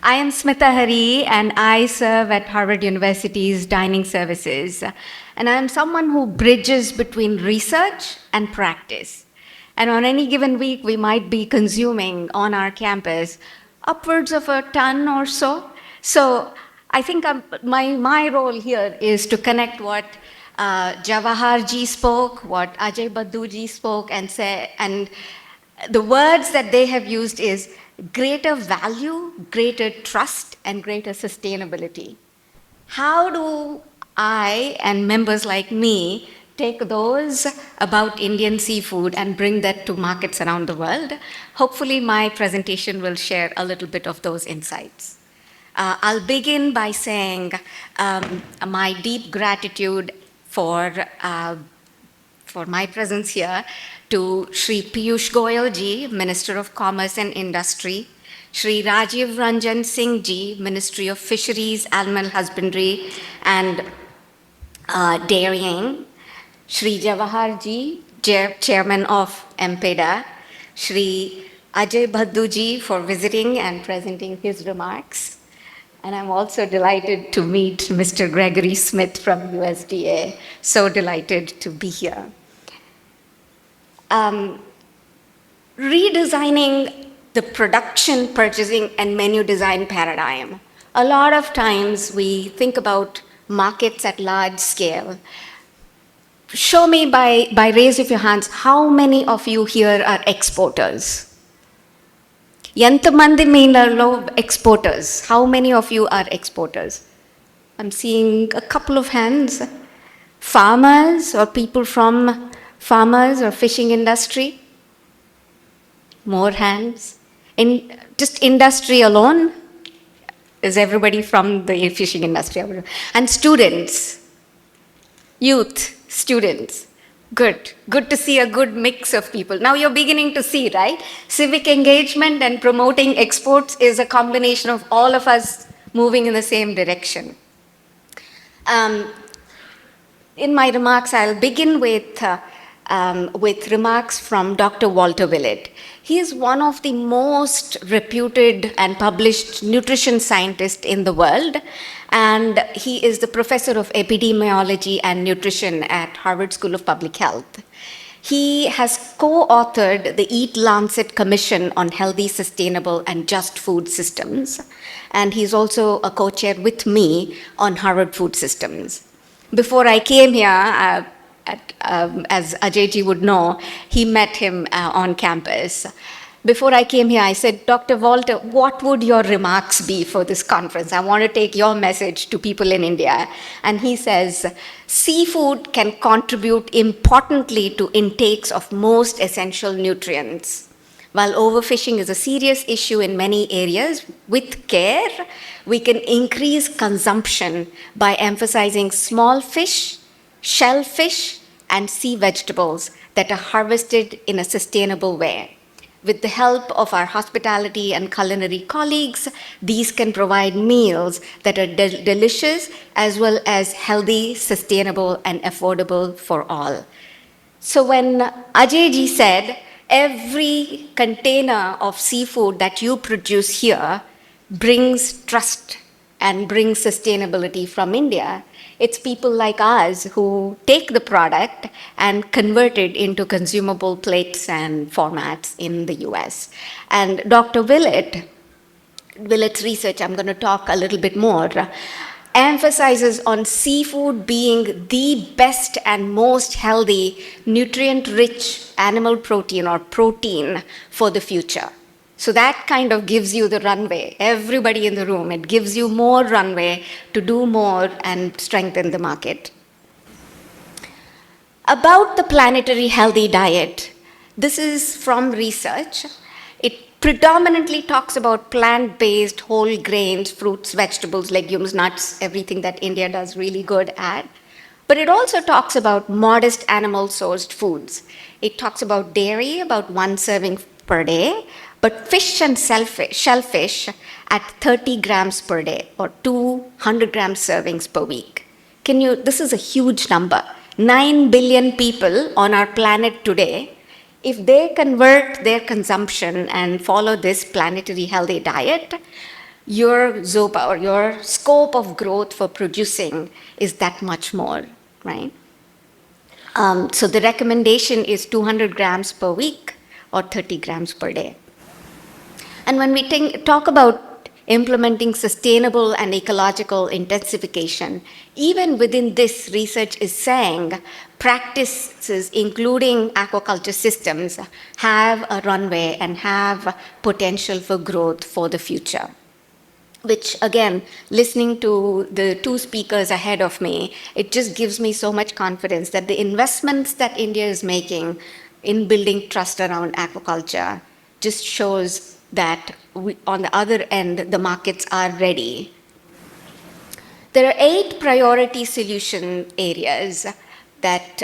I am Smitha Hari, and I serve at Harvard University's dining services. And I'm someone who bridges between research and practice. And on any given week, we might be consuming on our campus upwards of a ton or so. So I think my role here is to connect what Jawahar ji spoke, what Ajay Baddu ji spoke, and the words that they have used is greater value, greater trust, and greater sustainability. How do I and members like me take those about Indian seafood and bring that to markets around the world? Hopefully, my presentation will share a little bit of those insights. I'll begin by saying my deep gratitude for my presence here to Shri Piyush Goyal ji, Minister of Commerce and Industry, Shri Rajiv Ranjan Singh ji, Ministry of Fisheries, Animal Husbandry and Dairying, Shri Jawahar ji, Chairman of MPEDA, Shri Ajay Baddu ji for visiting and presenting his remarks. And I'm also delighted to meet Mr. Gregory Smith from USDA. So delighted to be here. Redesigning the production, purchasing, and menu design paradigm. A lot of times we think about markets at large scale. Show me by raise of your hands, how many of you here are exporters? Yantamandi meenalo exporters. How many of you are exporters? I'm seeing a couple of hands. Farmers or people from farmers or fishing industry? More hands. In just industry alone? Is everybody from the fishing industry? And students, youth, students. Good. Good to see a good mix of people. Now you're beginning to see, right? Civic engagement and promoting exports is a combination of all of us moving in the same direction. In my remarks, I'll begin with remarks from Dr. Walter Willett. He is one of the most reputed and published nutrition scientists in the world, and he is the professor of epidemiology and nutrition at Harvard School of Public Health. He has co-authored the Eat Lancet Commission on Healthy, Sustainable, and Just Food Systems, and he's also a co-chair with me on Harvard Food Systems. Before I came here, as Ajay would know, he met him on campus. Before I came here, I said, Dr. Walter, what would your remarks be for this conference? I want to take your message to people in India. And he says, seafood can contribute importantly to intakes of most essential nutrients. While overfishing is a serious issue in many areas, with care, we can increase consumption by emphasizing small fish, shellfish, and sea vegetables that are harvested in a sustainable way. With the help of our hospitality and culinary colleagues, these can provide meals that are delicious as well as healthy, sustainable, and affordable for all. So when Ajay ji said, every container of seafood that you produce here brings trust and brings sustainability from India, it's people like us who take the product and convert it into consumable plates and formats in the US. And Dr. Willett's research, I'm going to talk a little bit more, emphasizes on seafood being the best and most healthy, nutrient-rich animal protein or protein for the future. So that kind of gives you the runway, everybody in the room, it gives you more runway to do more and strengthen the market. About the planetary healthy diet, this is from research. It predominantly talks about plant-based whole grains, fruits, vegetables, legumes, nuts, everything that India does really good at. But it also talks about modest animal-sourced foods. It talks about dairy, about 1 serving per day, but fish and shellfish at 30 grams per day or 200 gram servings per week. This is a huge number. 9 billion people on our planet today, if they convert their consumption and follow this planetary healthy diet, your ZOPA or your scope of growth for producing is that much more, right? So the recommendation is 200 grams per week or 30 grams per day. And when we talk about implementing sustainable and ecological intensification, even within this, research is saying practices, including aquaculture systems, have a runway and have potential for growth for the future. Which, again, listening to the two speakers ahead of me, it just gives me so much confidence that the investments that India is making in building trust around aquaculture just shows that on the other end, the markets are ready. There are 8 priority solution areas that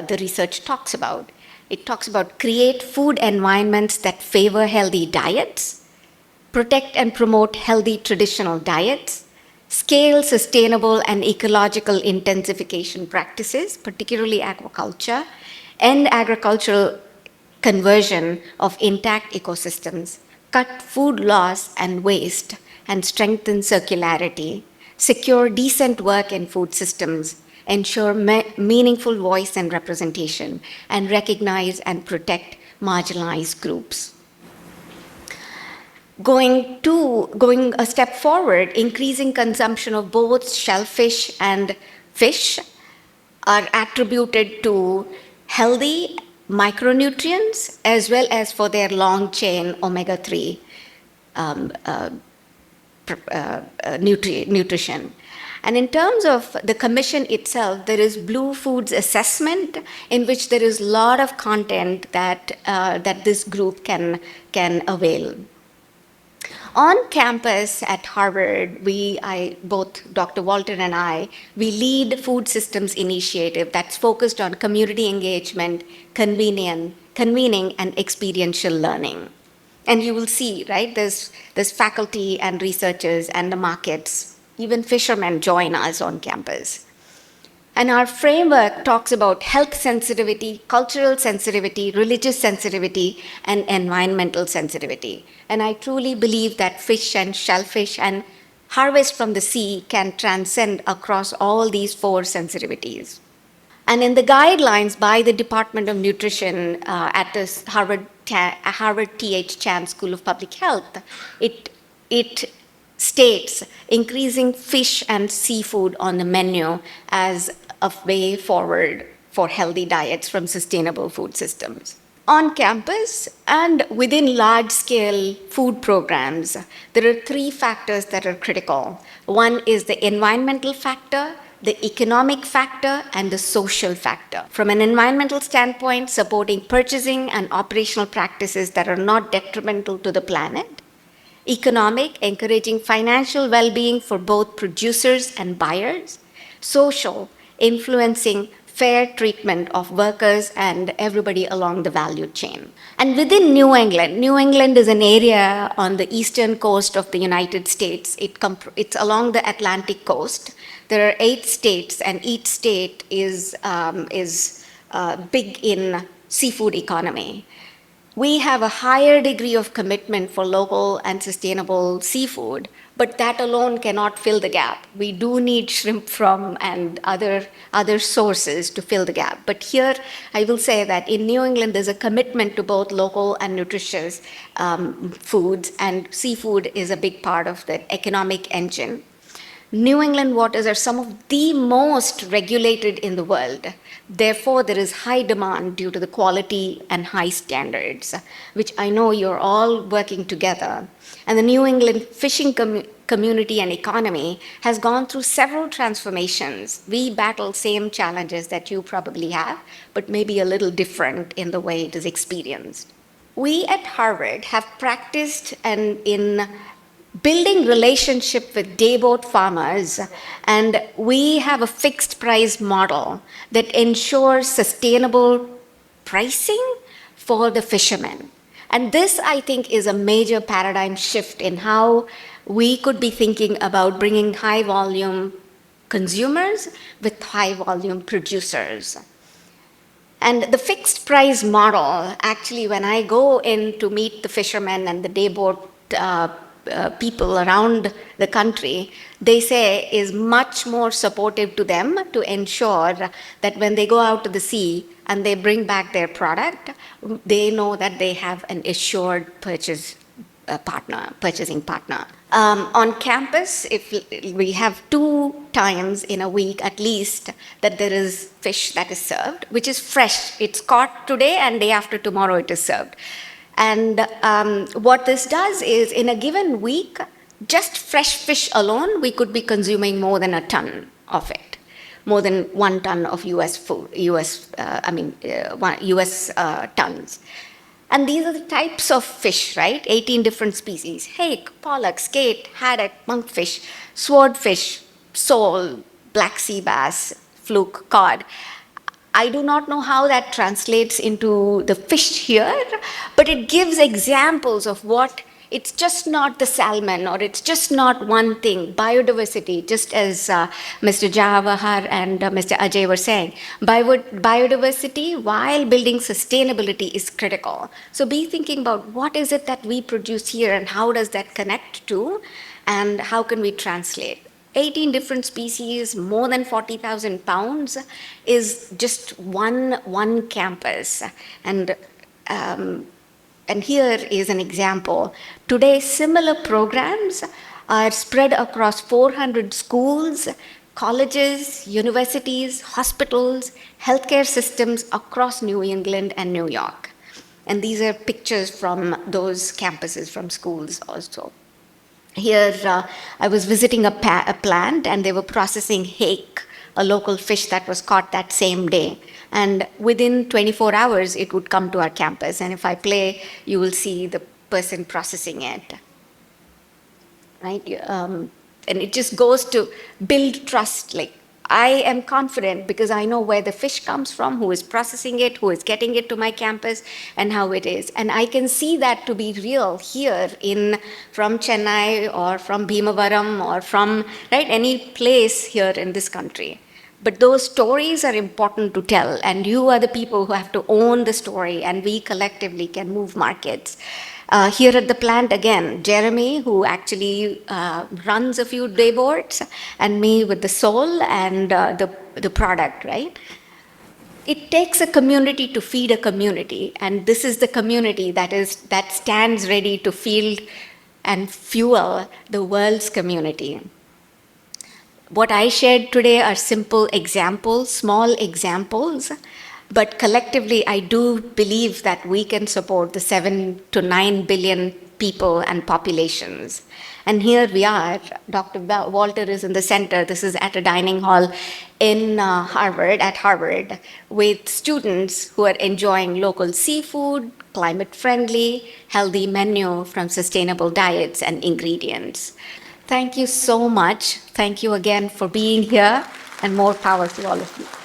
the research talks about. It talks about create food environments that favor healthy diets, protect and promote healthy traditional diets, scale sustainable and ecological intensification practices, particularly aquaculture, end agricultural conversion of intact ecosystems, cut food loss and waste, and strengthen circularity, secure decent work in food systems, ensure meaningful voice and representation, and recognize and protect marginalized groups. Going a step forward, increasing consumption of both shellfish and fish are attributed to healthy micronutrients as well as for their long chain omega-3 nutrition. And in terms of the commission itself, there is Blue Foods Assessment, in which there is a lot of content that this group can avail. On campus at Harvard, both Dr. Walter and I, we lead Food Systems Initiative that's focused on community engagement, convening, and experiential learning. And you will see, right, there's faculty and researchers and the markets. Even fishermen join us on campus. And our framework talks about health sensitivity, cultural sensitivity, religious sensitivity, and environmental sensitivity. And I truly believe that fish and shellfish and harvest from the sea can transcend across all these 4 sensitivities. And in the guidelines by the Department of Nutrition at the Harvard T.H. Chan School of Public Health, it states increasing fish and seafood on the menu as a way forward for healthy diets from sustainable food systems. On campus and within large-scale food programs, there are 3 factors that are critical. One is the environmental factor, the economic factor, and the social factor. From an environmental standpoint, supporting purchasing and operational practices that are not detrimental to the planet. Economic, encouraging financial well-being for both producers and buyers. Social, influencing fair treatment of workers and everybody along the value chain. And within New England is an area on the eastern coast of the United States. It's along the Atlantic coast. There are 8 states, and each state is big in seafood economy. We have a higher degree of commitment for local and sustainable seafood, but that alone cannot fill the gap. We do need shrimp from and other sources to fill the gap. But here, I will say that in New England, there's a commitment to both local and nutritious foods, and seafood is a big part of the economic engine. New England waters are some of the most regulated in the world. Therefore, there is high demand due to the quality and high standards, which I know you're all working together. And the New England fishing community and economy has gone through several transformations. We battle same challenges that you probably have, but maybe a little different in the way it is experienced. We at Harvard have practiced in building relationship with dayboat farmers, and we have a fixed price model that ensures sustainable pricing for the fishermen. And this, I think, is a major paradigm shift in how we could be thinking about bringing high volume consumers with high volume producers. And the fixed price model, actually, when I go in to meet the fishermen and the dayboat people around the country, they say is much more supportive to them to ensure that when they go out to the sea and they bring back their product, they know that they have an assured purchasing partner. On campus, if we have 2 times in a week at least that there is fish that is served, which is fresh. It's caught today and day after tomorrow it is served. And what this does is in a given week, just fresh fish alone, we could be consuming more than a ton of it, more than 1 ton of US food, US tons. And these are the types of fish, right? 18 different species: hake, pollock, skate, haddock, monkfish, swordfish, sole, black sea bass, fluke, cod. I do not know how that translates into the fish here, but it gives examples of what, it's just not the salmon, or it's just not one thing. Biodiversity, just as Mr. Jawahar and Mr. Ajay were saying, biodiversity while building sustainability is critical. So be thinking about what is it that we produce here and how does that connect to, and how can we translate. 18 different species, more than 40,000 pounds is just one campus. And here is an example. Today, similar programs are spread across 400 schools, colleges, universities, hospitals, healthcare systems across New England and New York. And these are pictures from those campuses, from schools also. Here, I was visiting a plant, and they were processing hake, a local fish that was caught that same day. And within 24 hours, it would come to our campus. And if I play, you will see the person processing it. Right? And it just goes to build trust. Like, I am confident because I know where the fish comes from, who is processing it, who is getting it to my campus, and how it is. And I can see that to be real here from Chennai or from Bhimavaram or from any place here in this country. But those stories are important to tell, and you are the people who have to own the story, and we collectively can move markets. Here at the plant, again, Jeremy, who actually runs a few day boards, and me with the soul and the product, right? It takes a community to feed a community, and this is the community that stands ready to feed and fuel the world's community. What I shared today are simple examples, small examples, but collectively, I do believe that we can support the 7 to 9 billion people and populations. And here we are. Dr. Walter is in the center. This is at a dining hall in Harvard, with students who are enjoying local seafood, climate-friendly, healthy menu from sustainable diets and ingredients. Thank you so much. Thank you again for being here, and more power to all of you.